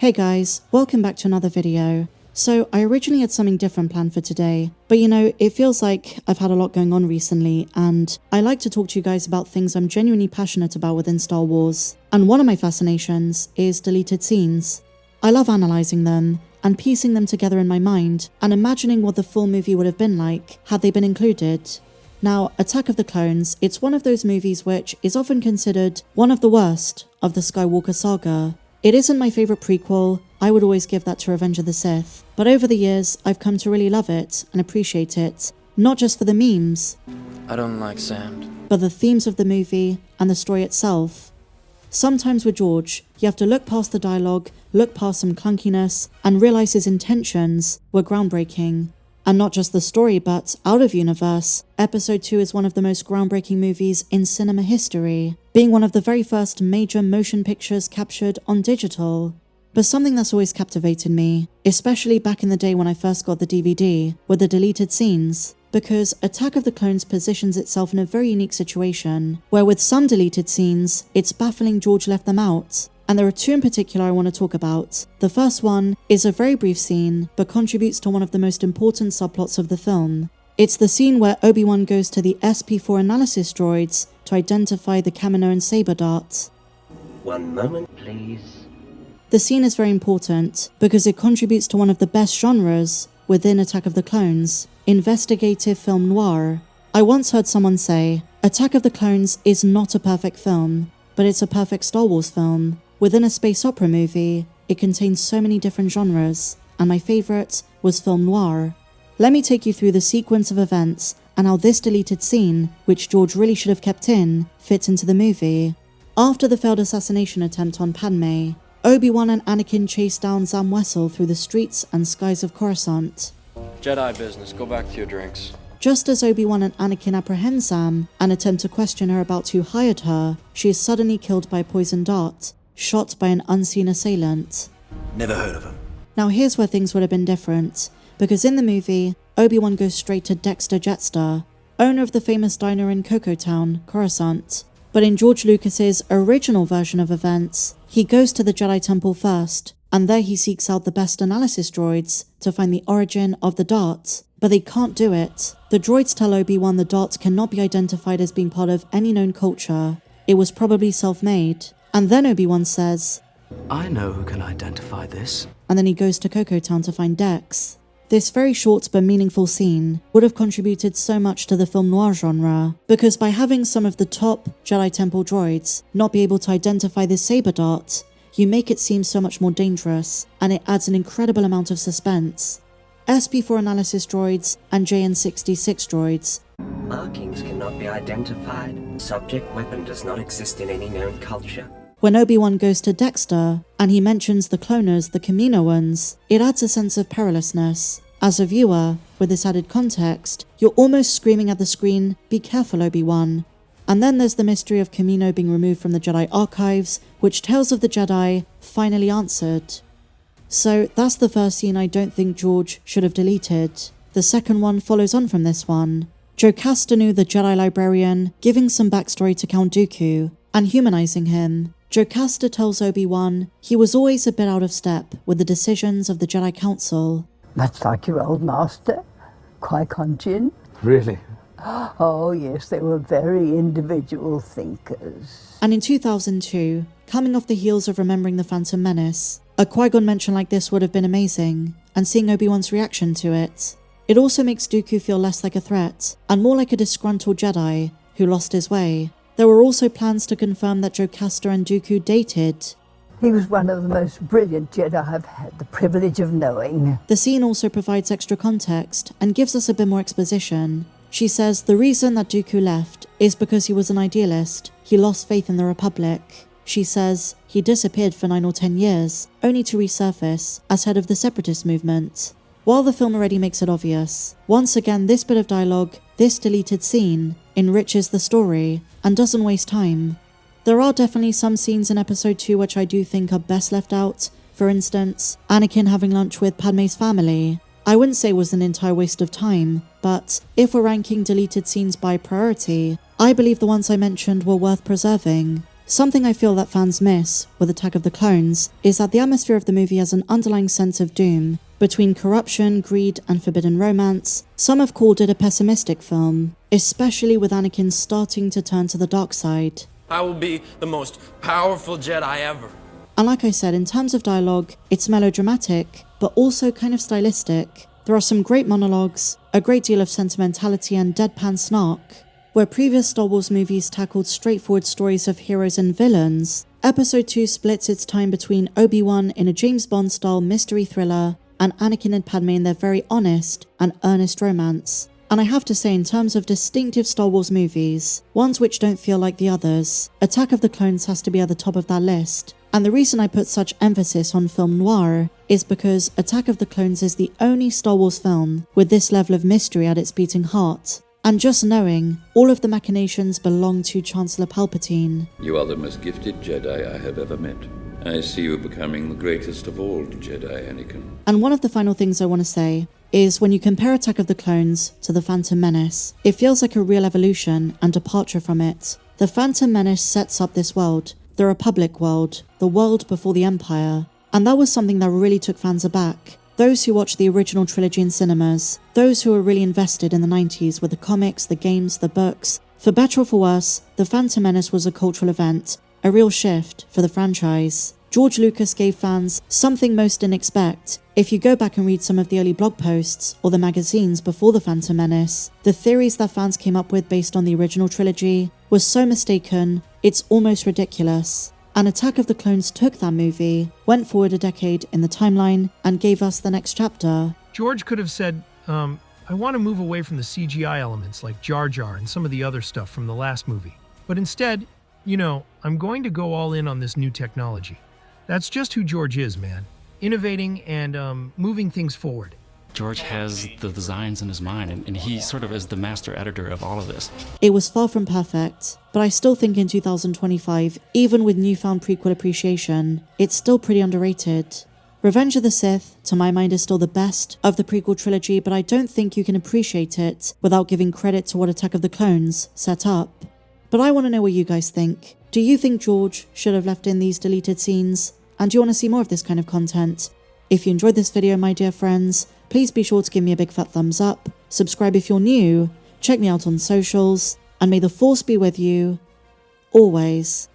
Hey guys, welcome back to another video. So I originally had something different planned for today, but it feels like I've had a lot going on recently, and I like to talk to you guys about things I'm genuinely passionate about within Star Wars, and one of my fascinations is deleted scenes. I love analysing them, and piecing them together in my mind, and imagining what the full movie would have been like had they been included. Now, Attack of the Clones, it's one of those movies which is often considered one of the worst of the Skywalker saga. It isn't my favourite prequel, I would always give that to Revenge of the Sith, but over the years I've come to really love it and appreciate it, not just for the memes, I don't like sand, but the themes of the movie and the story itself. Sometimes with George, you have to look past the dialogue, look past some clunkiness, and realise his intentions were groundbreaking. And not just the story, but out of universe, Episode 2 is one of the most groundbreaking movies in cinema history, being one of the very first major motion pictures captured on digital. But something that's always captivated me, especially back in the day when I first got the DVD, were the deleted scenes, because Attack of the Clones positions itself in a very unique situation, where with some deleted scenes, it's baffling George left them out. And there are two in particular I want to talk about. The first one is a very brief scene, but contributes to one of the most important subplots of the film. It's the scene where Obi-Wan goes to the SP4 analysis droids to identify the Kaminoan saber dart. One moment, please. The scene is very important because it contributes to one of the best genres within Attack of the Clones, investigative film noir. I once heard someone say, Attack of the Clones is not a perfect film, but it's a perfect Star Wars film. Within a space opera movie, it contains so many different genres, and my favourite was film noir. Let me take you through the sequence of events and how this deleted scene, which George really should have kept in, fits into the movie. After the failed assassination attempt on Padme, Obi-Wan and Anakin chase down Zam Wesell through the streets and skies of Coruscant. Jedi business, go back to your drinks. Just as Obi-Wan and Anakin apprehend Zam and attempt to question her about who hired her, she is suddenly killed by a poisoned dart, shot by an unseen assailant. Never heard of him. Now here's where things would have been different, because in the movie, Obi-Wan goes straight to Dexter Jettster, owner of the famous diner in Cocoa Town, Coruscant. But in George Lucas's original version of events, he goes to the Jedi Temple first, and there he seeks out the best analysis droids to find the origin of the dart. But they can't do it. The droids tell Obi-Wan the dart cannot be identified as being part of any known culture. It was probably self-made. And then Obi-Wan says, I know who can identify this. And then he goes to Cocoa Town to find Dex. This very short but meaningful scene would have contributed so much to the film noir genre, because by having some of the top Jedi Temple droids not be able to identify this saber dart, you make it seem so much more dangerous, and it adds an incredible amount of suspense. SP4 analysis droids and JN66 droids. Markings cannot be identified. Subject weapon does not exist in any known culture. When Obi-Wan goes to Dexter, and he mentions the cloners, the Kaminoans, it adds a sense of perilousness. As a viewer, with this added context, you're almost screaming at the screen, be careful Obi-Wan. And then there's the mystery of Kamino being removed from the Jedi archives, which Tales of the Jedi finally answered. So that's the first scene I don't think George should have deleted. The second one follows on from this one. Jocasta knew the Jedi librarian, giving some backstory to Count Dooku, and humanizing him. Jocasta tells Obi-Wan he was always a bit out of step with the decisions of the Jedi Council. Much like your old master, Qui-Gon Jinn. Really? Oh yes, they were very individual thinkers. And in 2002, coming off the heels of remembering the Phantom Menace, a Qui-Gon mention like this would have been amazing, and seeing Obi-Wan's reaction to it. It also makes Dooku feel less like a threat, and more like a disgruntled Jedi who lost his way. There were also plans to confirm that Jocasta and Dooku dated. He was one of the most brilliant Jedi I've had the privilege of knowing. The scene also provides extra context and gives us a bit more exposition. She says the reason that Dooku left is because he was an idealist. He lost faith in the Republic. She says he disappeared for 9 or 10 years, only to resurface as head of the separatist movement. While the film already makes it obvious, once again this bit of dialogue, this deleted scene, enriches the story and doesn't waste time. There are definitely some scenes in Episode 2 which I do think are best left out. For instance, Anakin having lunch with Padme's family. I wouldn't say it was an entire waste of time, but if we're ranking deleted scenes by priority, I believe the ones I mentioned were worth preserving. Something I feel that fans miss with Attack of the Clones is that the atmosphere of the movie has an underlying sense of doom. Between corruption, greed, and forbidden romance, some have called it a pessimistic film, especially with Anakin starting to turn to the dark side. I will be the most powerful Jedi ever. And like I said, in terms of dialogue, it's melodramatic, but also kind of stylistic. There are some great monologues, a great deal of sentimentality and deadpan snark. Where previous Star Wars movies tackled straightforward stories of heroes and villains, Episode 2 splits its time between Obi-Wan in a James Bond-style mystery thriller and Anakin and Padme in their very honest and earnest romance. And I have to say, in terms of distinctive Star Wars movies, ones which don't feel like the others, Attack of the Clones has to be at the top of that list. And the reason I put such emphasis on film noir is because Attack of the Clones is the only Star Wars film with this level of mystery at its beating heart. And just knowing all of the machinations belong to Chancellor Palpatine. You are the most gifted Jedi I have ever met. I see you becoming the greatest of all Jedi, Anakin. And one of the final things I want to say is when you compare Attack of the Clones to The Phantom Menace, it feels like a real evolution and departure from it. The Phantom Menace sets up this world, the Republic world, the world before the Empire, and that was something that really took fans aback. Those who watched the original trilogy in cinemas, those who were really invested in the 90s with the comics, the games, the books. For better or for worse, The Phantom Menace was a cultural event, a real shift for the franchise. George Lucas gave fans something most didn't expect. If you go back and read some of the early blog posts or the magazines before The Phantom Menace, the theories that fans came up with based on the original trilogy were so mistaken, it's almost ridiculous. And Attack of the Clones took that movie, went forward a decade in the timeline, and gave us the next chapter. George could have said, I want to move away from the CGI elements like Jar Jar and some of the other stuff from the last movie. But instead, I'm going to go all in on this new technology. That's just who George is, man. Innovating and moving things forward. George has the designs in his mind, and he sort of is the master editor of all of this. It was far from perfect, but I still think in 2025, even with newfound prequel appreciation, it's still pretty underrated. Revenge of the Sith, to my mind, is still the best of the prequel trilogy, but I don't think you can appreciate it without giving credit to what Attack of the Clones set up. But I want to know what you guys think. Do you think George should have left in these deleted scenes? And do you want to see more of this kind of content? If you enjoyed this video, my dear friends, please be sure to give me a big fat thumbs up, subscribe if you're new, check me out on socials, and may the Force be with you, always.